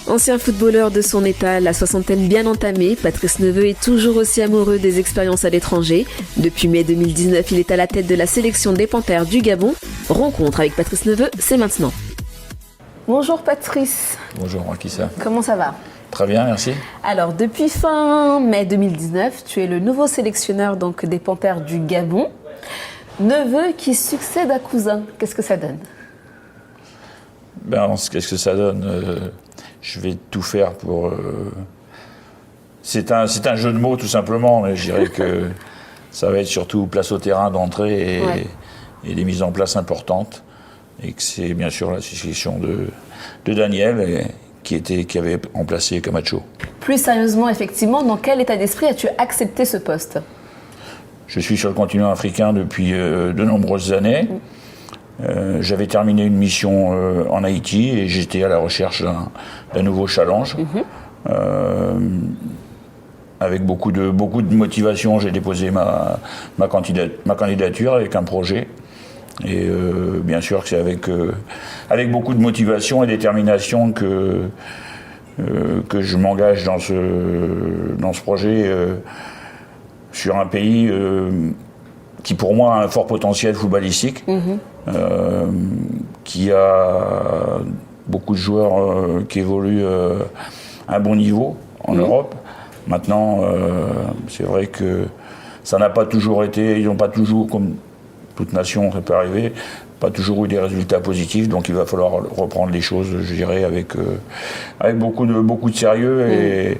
Ancien footballeur de son état, la soixantaine bien entamée, Patrice Neveu est toujours aussi amoureux des expériences à l'étranger. Depuis mai 2019, il est à la tête de la sélection des Panthères du Gabon. Rencontre avec Patrice Neveu, c'est maintenant. Bonjour Patrice. Bonjour Rakissa. Comment ça va ? Très bien, merci. Alors, depuis fin mai 2019, tu es le nouveau sélectionneur donc, des Panthères du Gabon. Neveu qui succède à cousin, qu'est-ce que ça donne ? Qu'est-ce que ça donne ? Je vais tout faire pour... C'est un jeu de mots tout simplement, mais je dirais que ça va être surtout place au terrain d'entrée et des mises en place importantes. Et que c'est bien sûr la succession de Daniel qui avait remplacé Camacho. Plus sérieusement, effectivement, dans quel état d'esprit as-tu accepté ce poste ? Je suis sur le continent africain depuis de nombreuses années. J'avais terminé une mission en Haïti et j'étais à la recherche d'un nouveau challenge. Avec beaucoup de motivation, j'ai déposé ma candidature avec un projet. Et bien sûr que c'est avec beaucoup de motivation et détermination que je m'engage dans ce projet sur un pays qui pour moi a un fort potentiel footballistique, qui a beaucoup de joueurs qui évoluent à un bon niveau en Europe. Maintenant, c'est vrai que ça n'a pas toujours été, ils n'ont pas toujours, comme toute nation, ça peut arriver, pas toujours eu des résultats positifs, donc il va falloir reprendre les choses, je dirais, avec beaucoup de sérieux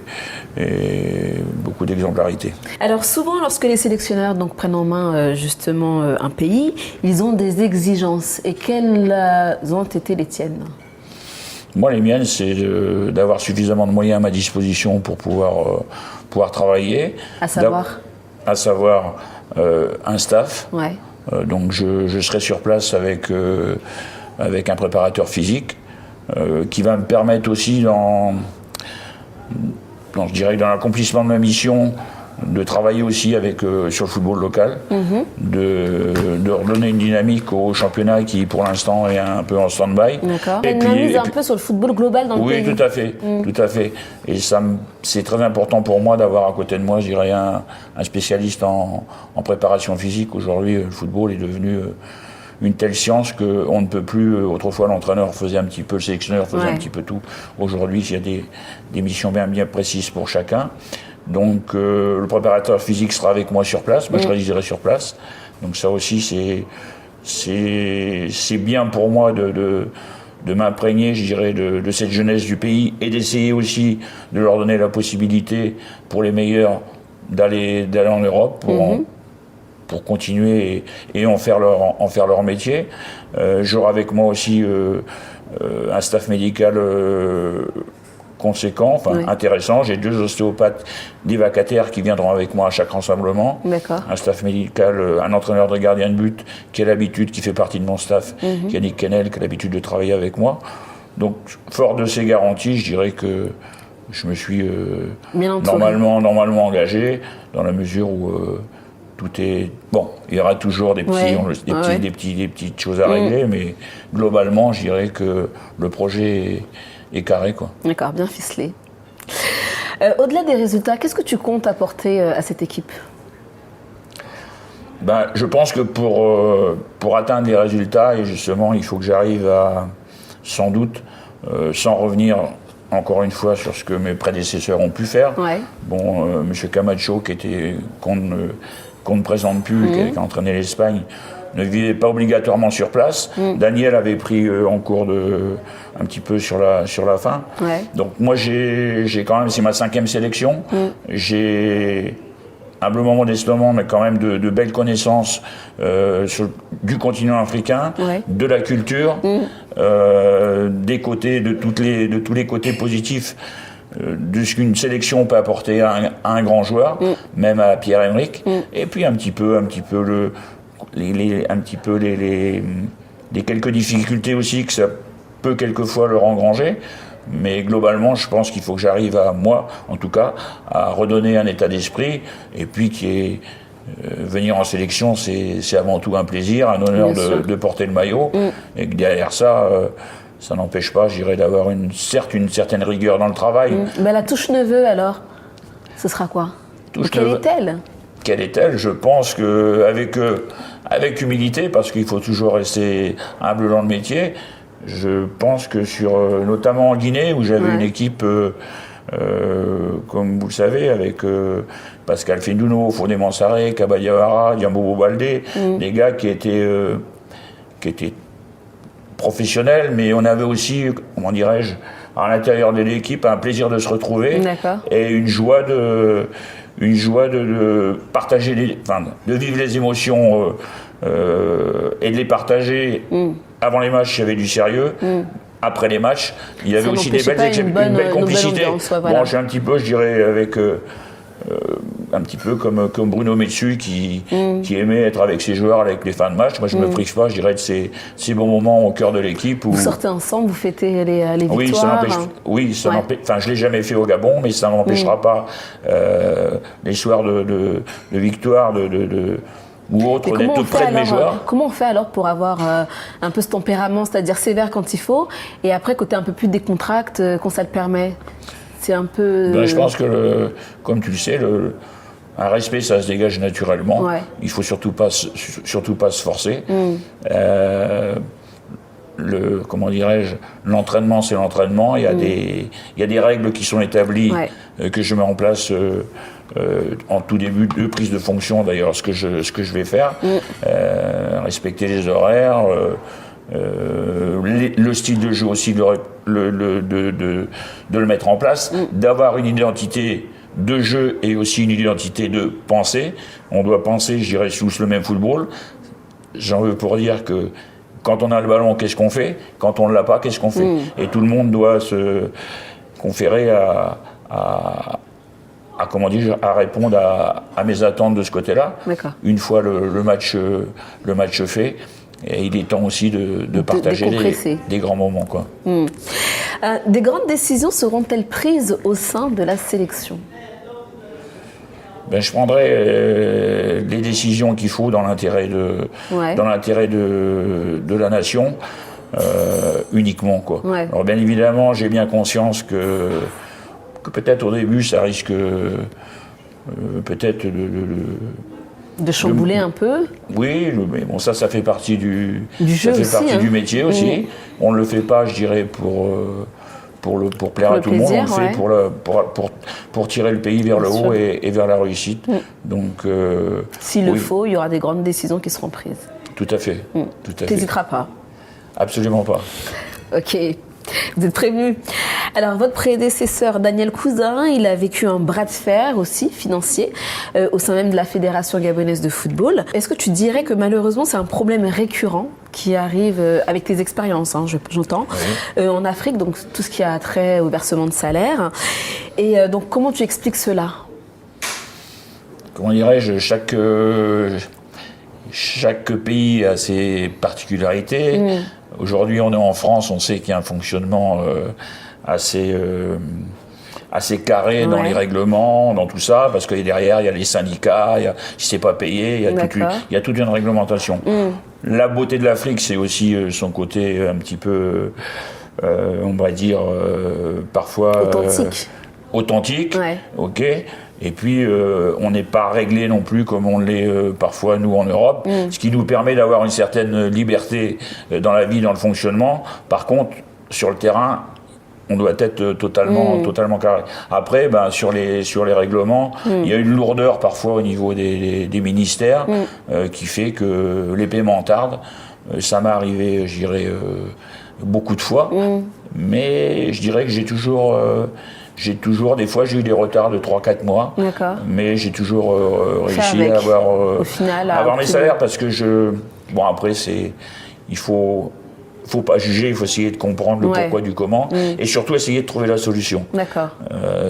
et beaucoup d'exemplarité. Alors souvent, lorsque les sélectionneurs donc, prennent en main justement un pays, ils ont des exigences. Et quelles ont été les tiennes ? Moi, les miennes, c'est d'avoir suffisamment de moyens à ma disposition pour pouvoir travailler. À savoir un staff. Ouais. Donc je serai sur place avec un préparateur physique qui va me permettre aussi dans l'accomplissement de ma mission de travailler aussi sur le football local, de redonner une dynamique au championnat qui pour l'instant est un peu en stand-by. D'accord. Et puis un peu sur le football global dans le pays. Oui, tout à fait. Et c'est très important pour moi d'avoir à côté de moi, je dirais, un spécialiste en préparation physique. Aujourd'hui, le football est devenu une telle science qu'on ne peut plus. Autrefois, l'entraîneur faisait un petit peu, le sélectionneur faisait un petit peu tout. Aujourd'hui, il y a des missions bien précises pour chacun. Donc le préparateur physique sera avec moi sur place, moi je résiderai sur place. Donc ça aussi c'est bien pour moi de m'imprégner, je dirais, de cette jeunesse du pays et d'essayer aussi de leur donner la possibilité pour les meilleurs d'aller en Europe pour continuer et en faire leur métier. J'aurai avec moi aussi un staff médical conséquent, intéressant. J'ai 2 ostéopathes, des vacataires qui viendront avec moi à chaque rassemblement. D'accord. Un staff médical, un entraîneur de gardien de but qui fait partie de mon staff, Yannick Kennel, qui a l'habitude de travailler avec moi. Donc, fort de ces garanties, je dirais que je me suis normalement engagé, dans la mesure où tout est... Bon, il y aura toujours des petites choses à régler, mais globalement, je dirais que le projet est carré, quoi. D'accord, bien ficelé. Au-delà des résultats, qu'est-ce que tu comptes apporter à cette équipe ? Je pense que pour atteindre des résultats, et justement, il faut que j'arrive à, sans doute, sans revenir encore une fois sur ce que mes prédécesseurs ont pu faire. M. Camacho, qu'on ne présente plus, qui a entraîné l'Espagne, ne vivait pas obligatoirement sur place. Daniel avait pris en cours un petit peu sur la fin. Donc moi j'ai quand même, c'est ma 5e sélection. J'ai humblement, modestement, mais quand même de belles connaissances du continent africain, de la culture, des côtés, de tous les côtés positifs de ce qu'une sélection peut apporter à un grand joueur, même à Pierre-Emerick, et puis un petit peu les quelques difficultés aussi que ça peut quelquefois leur engranger. Mais globalement, je pense qu'il faut que j'arrive moi, en tout cas, à redonner un état d'esprit, et puis qu'il y ait venir en sélection, c'est avant tout un plaisir, un honneur de porter le maillot. Et que derrière ça, ça n'empêche pas, je dirais, d'avoir une certaine rigueur dans le travail. La touche neveu, alors, ce sera quoi? Quelle est-elle? Quelle est-elle? Je pense qu'avec humilité, parce qu'il faut toujours rester humble dans le métier, je pense que notamment en Guinée, où j'avais une équipe, comme vous le savez, avec Pascal Fendouno, Fodé Mansaré, Kabadiawara, Diambo Baldé, des gars qui étaient professionnels, mais on avait aussi, comment dirais-je, à l'intérieur de l'équipe, un plaisir de se retrouver et une joie de partager, de vivre les émotions et de les partager. Avant les matchs, il y avait du sérieux. Après les matchs, il y avait aussi une belle complicité. Bon, j'ai un petit peu, je dirais, avec un petit peu comme Bruno Metsu qui aimait être avec ses joueurs, avec les fins de match. Moi, je ne me prive pas, je dirais, de ces bons moments au cœur de l'équipe. Vous sortez ensemble, vous fêtez les victoires. Ça n'empêche. Enfin, je ne l'ai jamais fait au Gabon, mais ça n'empêchera pas les soirs de victoire, ou autre, d'être tout près de mes joueurs. Comment on fait alors pour avoir un peu ce tempérament, c'est-à-dire sévère quand il faut, et après côté un peu plus décontracte quand ça le permet? C'est un peu... je pense que, comme tu le sais, un respect, ça se dégage naturellement. Il ne faut surtout pas se forcer. Comment dirais-je, l'entraînement, c'est l'entraînement. Il y a des règles qui sont établies que je mets en place en tout début de prise de fonction, d'ailleurs, ce que je vais faire. Respecter les horaires, le style de jeu aussi, de le mettre en place, d'avoir une identité de jeu et aussi une identité de pensée. On doit penser, je dirais, sous le même football. J'en veux pour dire que quand on a le ballon, qu'est-ce qu'on fait? Quand on ne l'a pas, qu'est-ce qu'on fait? Et tout le monde doit se conférer à répondre à mes attentes de ce côté-là. Une fois le match fait, et il est temps aussi de partager des grands moments, quoi. Des grandes décisions seront-elles prises au sein de la sélection? Je prendrai les décisions qu'il faut dans l'intérêt de la nation, uniquement, quoi. Alors bien évidemment, j'ai bien conscience que peut-être au début ça risque peut-être de chambouler un peu. Oui, mais bon, ça fait partie du jeu, ça fait partie du métier aussi. On ne le fait pas, je dirais, pour plaire à tout le monde, on le fait pour tirer le pays vers le haut et vers la réussite. Donc, s'il le faut, il y aura des grandes décisions qui seront prises. Tout à fait. Tu n'hésiteras pas? Absolument pas. Ok. Vous êtes prévenus. Alors, votre prédécesseur, Daniel Cousin, il a vécu un bras de fer aussi, financier, au sein même de la Fédération gabonaise de football. Est-ce que tu dirais que malheureusement, c'est un problème récurrent qui arrive avec tes expériences, j'entends, en Afrique, donc tout ce qui a trait au versement de salaire. Et donc, comment tu expliques cela? Comment dirais-je, chaque pays a ses particularités. Aujourd'hui, on est en France, on sait qu'il y a un fonctionnement assez carré dans les règlements, dans tout ça, parce que derrière, il y a les syndicats, si c'est pas payé, il y a toute une réglementation. La beauté de l'Afrique, c'est aussi son côté un petit peu, on va dire, parfois... Authentique, ok. Et puis, on n'est pas réglé non plus comme on l'est parfois, nous, en Europe, ce qui nous permet d'avoir une certaine liberté dans la vie, dans le fonctionnement. Par contre, sur le terrain, on doit être totalement carré. Après, sur les règlements, il y a une lourdeur parfois au niveau des ministères qui fait que les paiements tardent. Ça m'est arrivé, je dirais, beaucoup de fois. Mais je dirais que j'ai toujours, des fois j'ai eu des retards de 3-4 mois, mais j'ai toujours réussi à avoir mes salaires, parce que après il faut pas juger, il faut essayer de comprendre le pourquoi du comment, et surtout essayer de trouver la solution.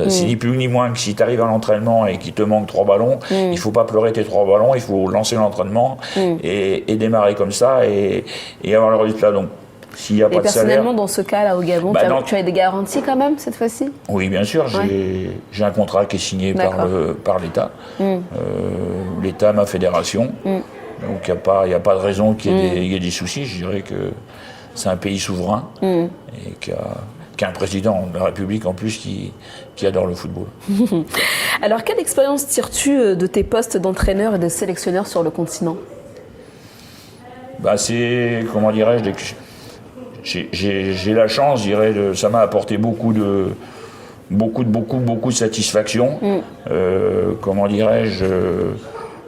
C'est ni plus ni moins que si tu arrives à l'entraînement et qu'il te manque 3 ballons, il faut pas pleurer tes 3 ballons, il faut lancer l'entraînement et démarrer comme ça et avoir le résultat. Donc s'il n'y a pas de salaire... Et personnellement, dans ce cas-là, au Gabon, tu as des garanties quand même, cette fois-ci? Oui, bien sûr. J'ai un contrat qui est signé par l'État. L'État, ma fédération. Donc, il n'y a pas de raison qu'il y ait des soucis. Je dirais que c'est un pays souverain et qui a un président de la République, en plus, qui adore le football. Alors, quelle expérience tires-tu de tes postes d'entraîneur et de sélectionneur sur le continent? C'est, comment dirais-je, j'ai la chance, je dirais, ça m'a apporté beaucoup de satisfaction. Comment dirais-je,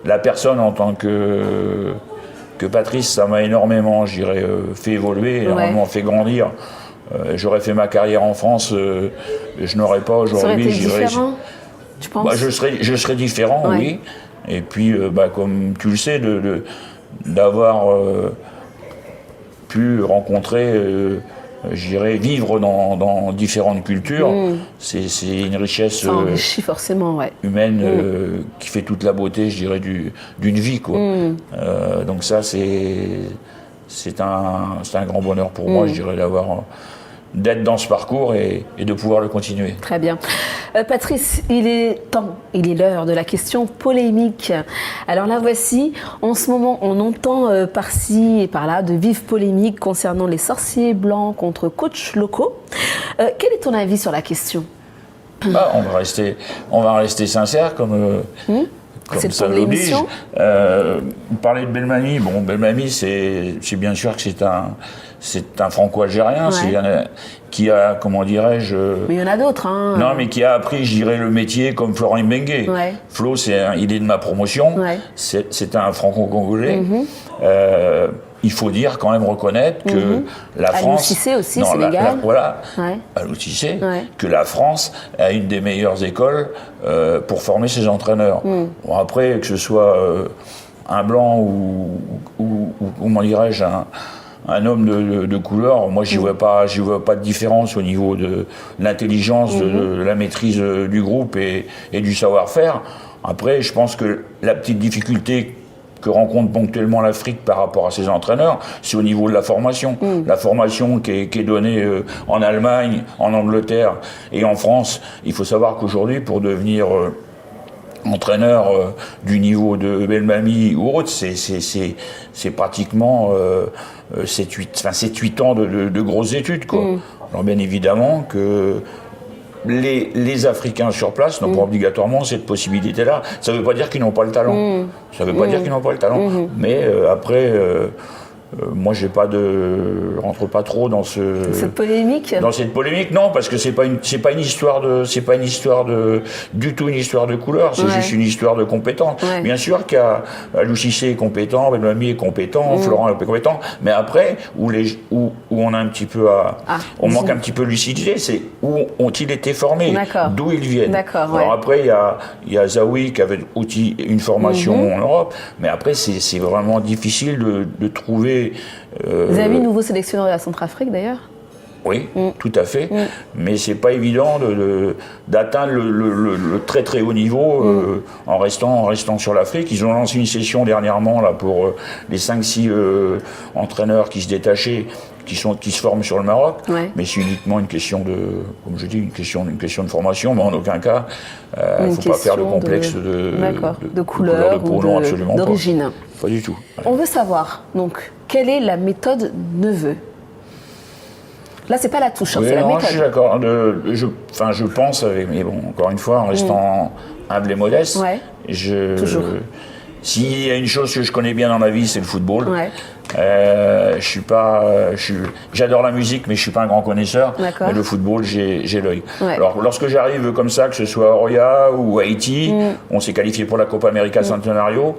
la personne en tant que Patrice, ça m'a énormément, je dirais, fait évoluer, énormément fait grandir. J'aurais fait ma carrière en France, je n'aurais pas aujourd'hui. Ça aurait été différent, tu penses? Je serais différent, oui. Et puis, comme tu le sais, d'avoir pu rencontrer, je dirais, vivre dans différentes cultures, c'est une richesse ça enrichit forcément, humaine qui fait toute la beauté, je dirais, d'une vie, quoi. Donc ça, c'est un grand bonheur pour moi, je dirais, d'être dans ce parcours et de pouvoir le continuer. Très bien. Patrice, il est l'heure de la question polémique. Alors la voici. En ce moment, on entend par-ci et par-là de vives polémiques concernant les sorciers blancs contre coachs locaux. Quel est ton avis sur la question? On va rester sincère comme ça l'oblige. Parler de Belmami, Belmami, c'est bien sûr que c'est un franco-algérien, qui a, comment dirais-je... Mais il y en a d'autres, hein. Non, mais qui a appris, je dirais, le métier comme Florent Mbengue. Flo, il est de ma promotion, c'est un franco-congolais. Il faut dire, quand même, reconnaître que la France... Alou Cissé aussi, Sénégal. Alou Cissé, que la France a une des meilleures écoles pour former ses entraîneurs. Après, que ce soit un blanc ou comment dirais-je, un homme de couleur, moi j'y vois pas de différence au niveau de l'intelligence, de la maîtrise du groupe et du savoir-faire. Après, je pense que la petite difficulté que rencontre ponctuellement l'Afrique par rapport à ses entraîneurs, c'est au niveau de la formation. La formation qui est donnée en Allemagne, en Angleterre et en France. Il faut savoir qu'aujourd'hui, pour devenir entraîneur du niveau de Belmami ou autre, c'est pratiquement 7-8 ans de grosses études, quoi. Alors bien évidemment que les Africains sur place n'ont pas obligatoirement cette possibilité-là. Ça ne veut pas dire qu'ils n'ont pas le talent. Ça ne veut pas dire qu'ils n'ont pas le talent. Mais après, moi, je rentre pas trop dans cette polémique. Dans cette polémique, non, parce que c'est pas une histoire du tout une histoire de couleur. C'est juste une histoire de compétence. Bien sûr qu'Alou Cissé est compétent, Belmami est compétent, Florent est compétent. Mais après, où on a un petit peu on manque un petit peu de lucidité, c'est où ont-ils été formés, d'où ils viennent. Alors après, il y a Zawi qui avait une formation en Europe, mais après, c'est vraiment difficile de trouver. Zawi, nouveau sélectionneur de la Centrafrique d'ailleurs. Oui, tout à fait. Mais c'est pas évident d'atteindre le très très haut niveau en restant sur l'Afrique. Ils ont lancé une session dernièrement là pour les 5-6 entraîneurs qui se détachaient, qui se forment sur le Maroc. Mais c'est uniquement une question comme je dis, une question de formation, mais en aucun cas, il ne faut pas faire le complexe de couleur de peau, non, absolument d'origine. Pas du tout. On veut savoir, donc, quelle est la méthode Neveu? Là, c'est pas la touche, c'est la méthode. Je suis d'accord. Je pense, mais bon, encore une fois, en restant humble et modeste, toujours. S'il y a une chose que je connais bien dans la vie, c'est le football. J'adore la musique, mais je suis pas un grand connaisseur. Mais le football, j'ai l'œil. Alors, lorsque j'arrive comme ça, que ce soit à Roya ou à Haïti, on s'est qualifié pour la Copa América Centenario.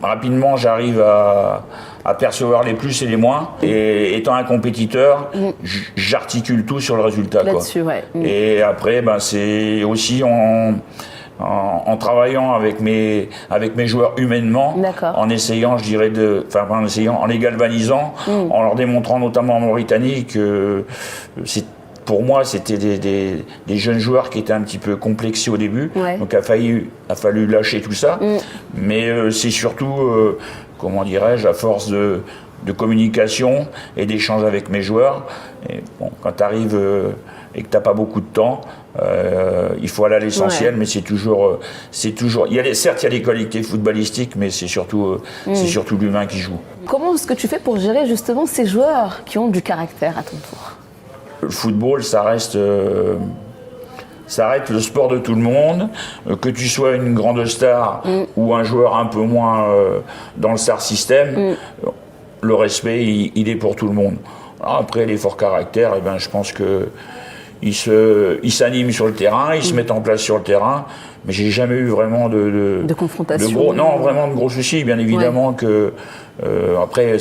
Rapidement, j'arrive à percevoir les plus et les moins. Et étant un compétiteur, j'articule tout sur le résultat. Et après, c'est aussi en travaillant avec mes joueurs humainement, en essayant, je dirais, en les galvanisant, en leur démontrant notamment en Mauritanie que pour moi, c'était des jeunes joueurs qui étaient un petit peu complexés au début. Ouais. Donc, il a fallu lâcher tout ça. Mais c'est surtout, comment dirais-je, à force de communication et d'échange avec mes joueurs. Et bon, quand tu arrives et que tu n'as pas beaucoup de temps, il faut aller à l'essentiel, mais c'est toujours. Certes, il y a des qualités footballistiques, mais c'est surtout l'humain qui joue. Comment est-ce que tu fais pour gérer justement ces joueurs qui ont du caractère à ton tour? Le football, ça reste le sport de tout le monde. Que tu sois une grande star ou un joueur un peu moins dans le star system, le respect, il est pour tout le monde. Alors après, les forts caractères, je pense que ils s'animent sur le terrain, ils se mettent en place sur le terrain, mais j'ai jamais eu vraiment de confrontation. Vraiment de gros soucis. Bien évidemment que après,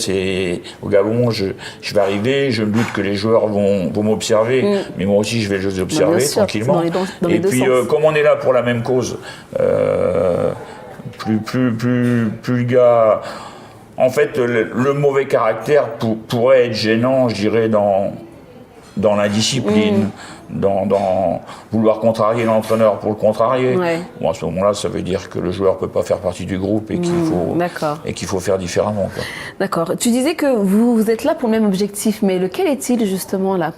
au Gabon, je vais arriver, je me doute que les joueurs vont m'observer, mais moi aussi je vais les observer tranquillement. Et puis comme on est là pour la même cause, plus le gars. En fait, le mauvais caractère pourrait être gênant, je dirais, dans l'indiscipline, dans vouloir contrarier l'entraîneur pour le contrarier. Bon, à ce moment-là, ça veut dire que le joueur ne peut pas faire partie du groupe et qu'il faut faire différemment, quoi. D'accord. Tu disais que vous êtes là pour le même objectif, mais lequel est-il justement là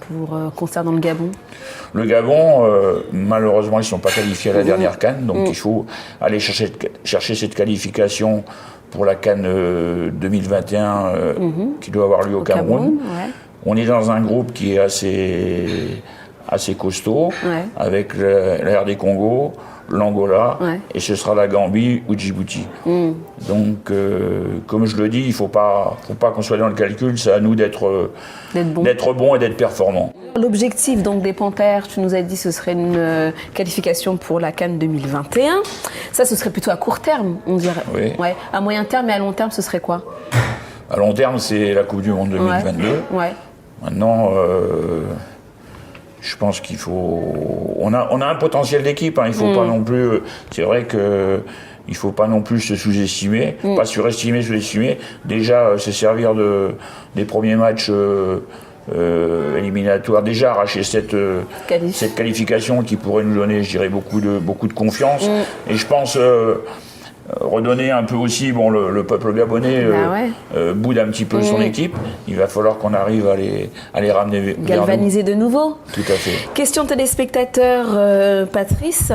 concernant le Gabon? Le Gabon, malheureusement, ils ne sont pas qualifiés à la dernière CAN, donc il faut aller chercher cette qualification pour la CAN 2021 qui doit avoir lieu au Cameroun. On est dans un groupe qui est assez costaud, avec la RD Congo, l'Angola, et ce sera la Gambie ou Djibouti. Donc, comme je le dis, il ne faut pas qu'on soit dans le calcul, c'est à nous d'être bon et d'être performant. L'objectif donc des Panthères, tu nous as dit, ce serait une qualification pour la CAN 2021. Ça, ce serait plutôt à court terme, on dirait. Oui. Ouais. À moyen terme et à long terme, ce serait quoi? À long terme, c'est la Coupe du Monde 2022. Maintenant, je pense qu'il faut. On a un potentiel d'équipe. Il faut pas non plus. C'est vrai que il faut pas non plus se sous-estimer, pas surestimer, sous-estimer. Déjà, se servir des premiers matchs éliminatoires. Déjà arracher cette qualification qui pourrait nous donner, je dirais, beaucoup de confiance. Et je pense. Redonner un peu aussi, le peuple gabonais boude un petit peu son équipe. Il va falloir qu'on arrive à les ramener galvaniser de nouveau. Tout à fait. Question téléspectateur, Patrice.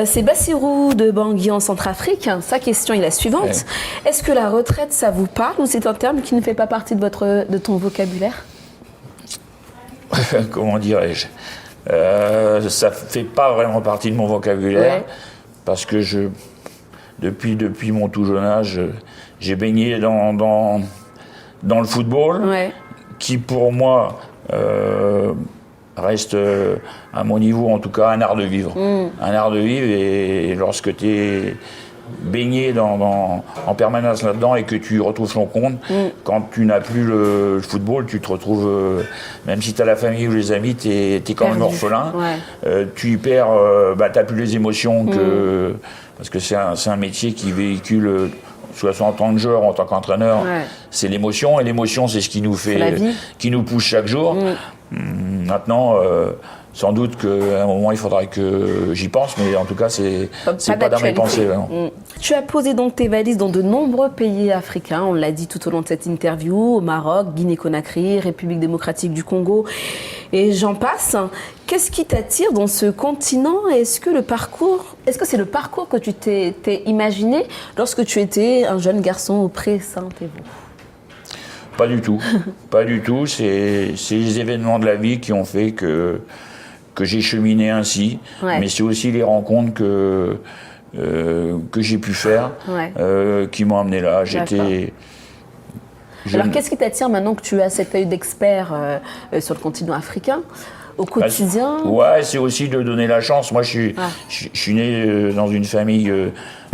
C'est Bassirou de Bangui en Centrafrique. Sa question est la suivante. Est-ce que la retraite, ça vous parle ou c'est un terme qui ne fait pas partie de ton vocabulaire? Comment dirais-je, ça ne fait pas vraiment partie de mon vocabulaire parce que depuis mon tout jeune âge, j'ai baigné dans le football, qui pour moi reste à mon niveau en tout cas un art de vivre. Un art de vivre, et lorsque tu es baigné en permanence là-dedans et que tu retrouves ton compte, quand tu n'as plus le football, tu te retrouves, même si tu as la famille ou les amis, tu es quand même orphelin. Tu y perds, tu n'as plus les émotions parce que c'est un métier qui véhicule, soit en tant que joueur, en tant qu'entraîneur, c'est l'émotion, et l'émotion, c'est ce qui nous fait, qui nous pousse chaque jour. Maintenant, sans doute qu'à un moment, il faudra que j'y pense, mais en tout cas, c'est pas dans mes pensées. Tu as posé donc tes valises dans de nombreux pays africains, on l'a dit tout au long de cette interview, au Maroc, Guinée-Conakry, République démocratique du Congo, et j'en passe. Qu'est-ce qui t'attire dans ce continent? Est-ce que c'est le parcours que tu t'es imaginé lorsque tu étais un jeune garçon au Pré-Saint-Évaux? Pas du tout. Pas du tout. C'est les événements de la vie qui ont fait que j'ai cheminé ainsi. Mais c'est aussi les rencontres que j'ai pu faire qui m'ont amené là. Alors, qu'est-ce qui t'attire maintenant que tu as cet œil d'expert sur le continent africain au quotidien? C'est aussi de donner la chance. Moi, je suis né dans une famille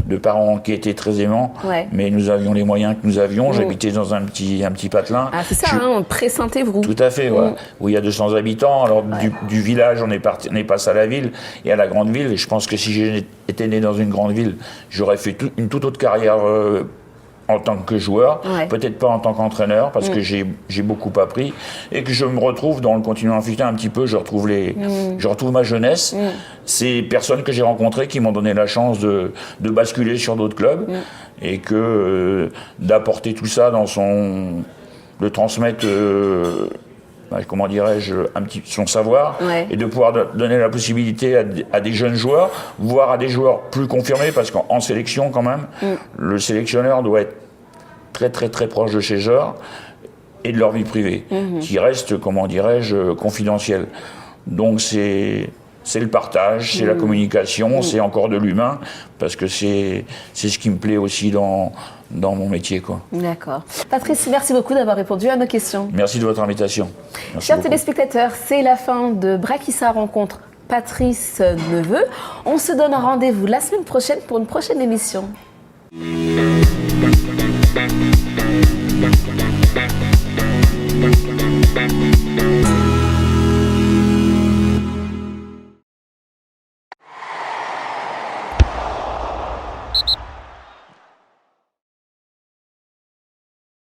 de parents qui étaient très aimants, mais nous avions les moyens que nous avions. J'habitais dans un petit patelin. Ah, c'est ça, Pré-Saint-Évaux. Tout à fait, où il y a 200 habitants. Alors, du village, on est passé à la ville et à la grande ville. Et je pense que si j'étais né dans une grande ville, j'aurais fait une toute autre carrière en tant que joueur, peut-être pas en tant qu'entraîneur, parce que j'ai beaucoup appris, et que je me retrouve dans le continuum africain un petit peu, je retrouve ma jeunesse, ces personnes que j'ai rencontrées qui m'ont donné la chance de basculer sur d'autres clubs, et que d'apporter tout ça de transmettre, comment dirais-je, son savoir, et de pouvoir donner la possibilité à des jeunes joueurs, voire à des joueurs plus confirmés, parce qu'en sélection quand même, le sélectionneur doit être très très très proche de ses joueurs et de leur vie privée, qui reste, comment dirais-je, confidentielle. Donc c'est le partage, c'est la communication, c'est encore de l'humain, parce que c'est ce qui me plaît aussi dans mon métier, quoi. D'accord. Patrice, merci beaucoup d'avoir répondu à nos questions. Merci de votre invitation. Chers téléspectateurs, c'est la fin de Brakissa rencontre Patrice Neveu. On se donne un rendez-vous la semaine prochaine pour une prochaine émission.